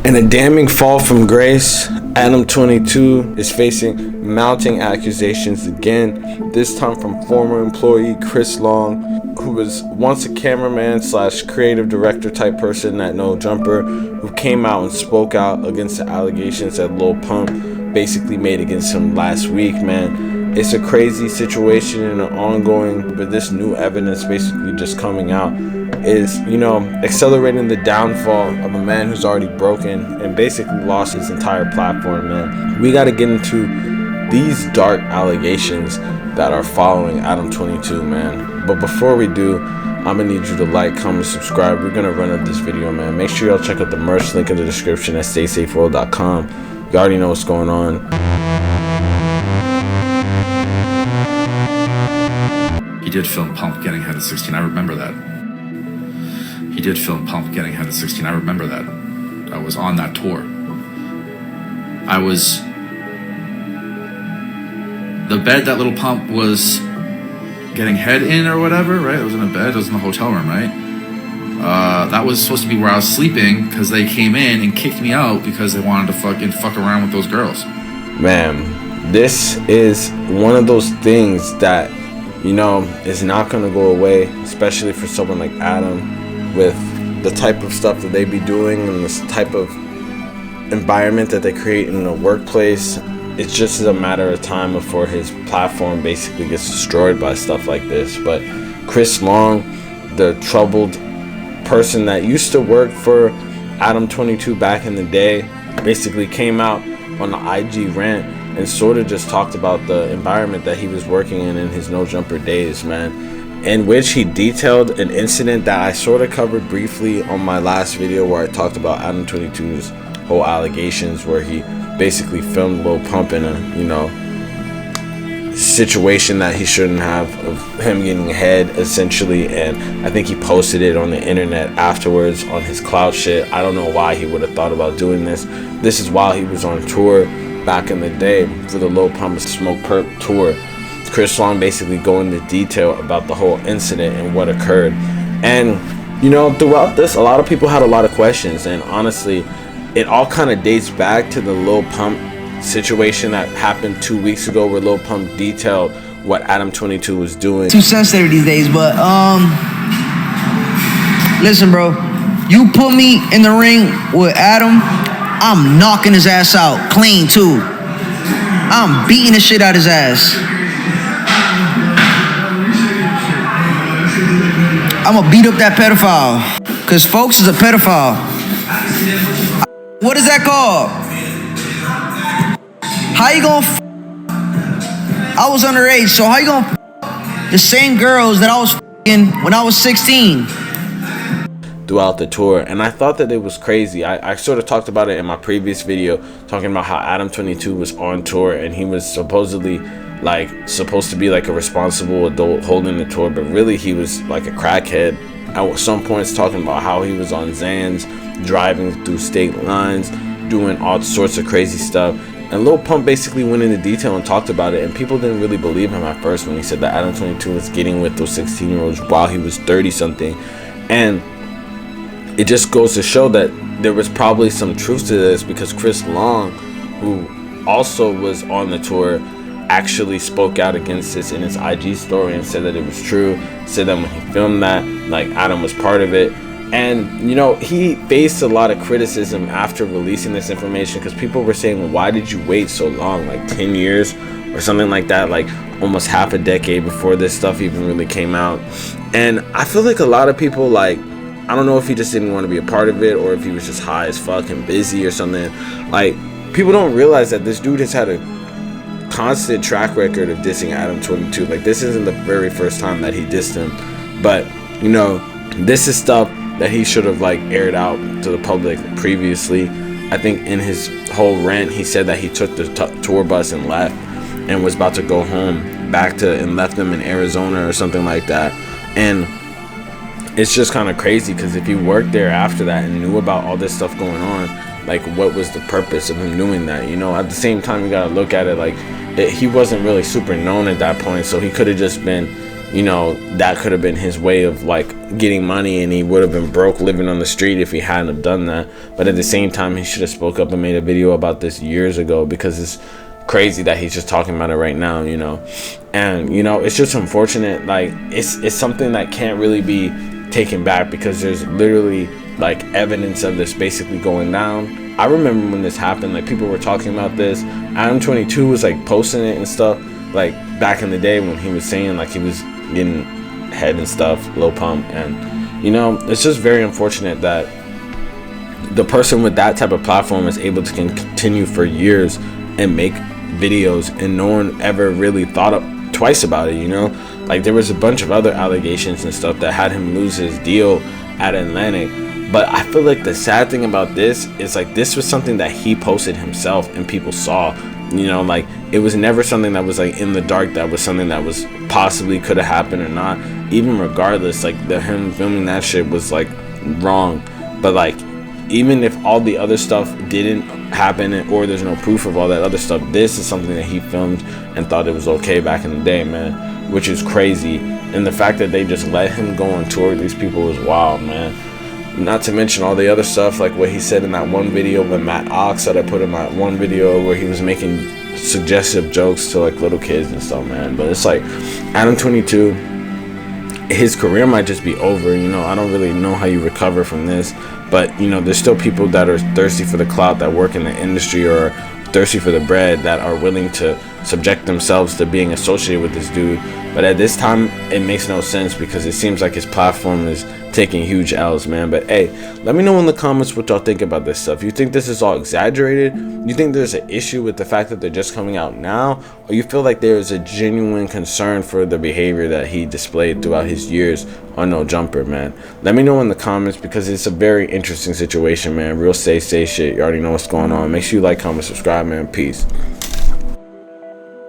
In a damning fall from grace, ADAM22 is facing mounting accusations again, this time from former employee Chris Long, who was once a cameraman slash creative director type person at No Jumper, who came out and spoke out against the allegations that Lil Pump basically made against him last week, man. It's a crazy situation and an ongoing, but this new evidence basically just coming out is, accelerating the downfall of a man who's already broken and basically lost his entire platform, man. We got to get into these dark allegations that are following ADAM22, man. But before we do, I'm going to need you to like, comment, subscribe. We're going to run up this video, man. Make sure y'all check out the merch link in the description at staysafeworld.com. You already know what's going on. He did film Pump getting head at 16. I remember that. He did film Pump getting head at 16. I remember that. I was on that tour. The bed that Little Pump was getting head in or whatever, right? It was in a bed. It was in the hotel room, right? That was supposed to be where I was sleeping because they came in and kicked me out because they wanted to fuck around with those girls. Man, this is one of those things that, is not going to go away, especially for someone like Adam, with the type of stuff that they be doing and this type of environment that they create in the workplace. It's just a matter of time before his platform basically gets destroyed by stuff like this. But Chris Long, the troubled person that used to work for ADAM22 back in the day, basically came out on the IG rant and sort of just talked about the environment that he was working in his No Jumper days, man, in which he detailed an incident that I sort of covered briefly on my last video where I talked about ADAM22's whole allegations, where he basically filmed Lil Pump in a, situation that he shouldn't have, of him getting head essentially, and I think he posted it on the internet afterwards on his clout shit. I don't know why he would have thought about doing this. This is while he was on tour back in the day for the Lil Pump Smoke Perp tour. Chris Long basically going into detail about the whole incident and what occurred. And throughout this, a lot of people had a lot of questions, and honestly, it all kind of dates back to the Lil Pump situation that happened 2 weeks ago, where Lil Pump detailed what ADAM22 was doing. Too sensitive these days, but listen, bro, you put me in the ring with Adam, I'm knocking his ass out clean too. I'm beating the shit out his ass. I'm gonna beat up that pedophile, cause folks is a pedophile. What is that called? How you gonna I was underage, so how you gonna the same girls that I was when I was 16? Throughout the tour, and I thought that it was crazy. I sort of talked about it in my previous video, talking about how ADAM22 was on tour and he was supposedly supposed to be like a responsible adult holding the tour, but really he was like a crackhead. At some points talking about how he was on Xans, driving through state lines, doing all sorts of crazy stuff. And Lil Pump basically went into detail and talked about it, and people didn't really believe him at first when he said that ADAM22 was getting with those 16-year-olds while he was 30-something. And it just goes to show that there was probably some truth to this, because Chris Long, who also was on the tour, actually spoke out against this in his IG story and said that it was true, said that when he filmed that, Adam was part of it. And he faced a lot of criticism after releasing this information, because people were saying, well, why did you wait so long, 10 years or something like that, almost half a decade before this stuff even really came out. And I feel like a lot of people, I don't know if he just didn't want to be a part of it, or if he was just high as fuck and busy or something. People don't realize that this dude has had a constant track record of dissing ADAM22. This isn't the very first time that he dissed him, but this is stuff that he should have aired out to the public previously. I think in his whole rant, he said that he took the tour bus and left and was about to go home and left them in Arizona or something like that. And it's just kind of crazy, because if he worked there after that and knew about all this stuff going on, what was the purpose of him doing that? At the same time, you gotta look at it he wasn't really super known at that point, so he could have just been you know, that could have been his way of like getting money, and he would have been broke living on the street if he hadn't have done that. But at the same time, he should have spoke up and made a video about this years ago, because it's crazy that he's just talking about it right now, you know. And you know, it's just unfortunate. Like it's something that can't really be taken back, because there's literally like evidence of this basically going down. I remember when this happened, like people were talking about this. ADAM22 was like posting it and stuff, like back in the day when he was saying like he was getting head and stuff, Lil Pump. And you know, it's just very unfortunate that the person with that type of platform is able to continue for years and make videos, and no one ever really thought up twice about it, you know. Like there was a bunch of other allegations and stuff that had him lose his deal at Atlantic. But I feel like the sad thing about this is like this was something that he posted himself and people saw, you know. Like it was never something that was like in the dark, that was something that was possibly could have happened or not. Even regardless, like him filming that shit was like wrong. But like even if all the other stuff didn't happen, or there's no proof of all that other stuff, this is something that he filmed and thought it was okay back in the day, man, which is crazy. And the fact that they just let him go on tour with these people is wild, man. Not to mention all the other stuff, like what he said in that one video with Matt Ox that I put in my one video, where he was making suggestive jokes to like little kids and stuff, man. But it's like ADAM22, his career might just be over, you know. I don't really know how you recover from this, but you know, there's still people that are thirsty for the clout, that work in the industry, or thirsty for the bread, that are willing to subject themselves to being associated with this dude. But at this time, it makes no sense, because it seems like his platform is taking huge L's, man. But hey, let me know in the comments what y'all think about this stuff. You think this is all exaggerated? You think there's an issue with the fact that they're just coming out now? Or you feel like there's a genuine concern for the behavior that he displayed throughout his years on No Jumper, man? Let me know in the comments, because it's a very interesting situation, man. Real say shit. You already know what's going on. Make sure you like, comment, subscribe, man. Peace.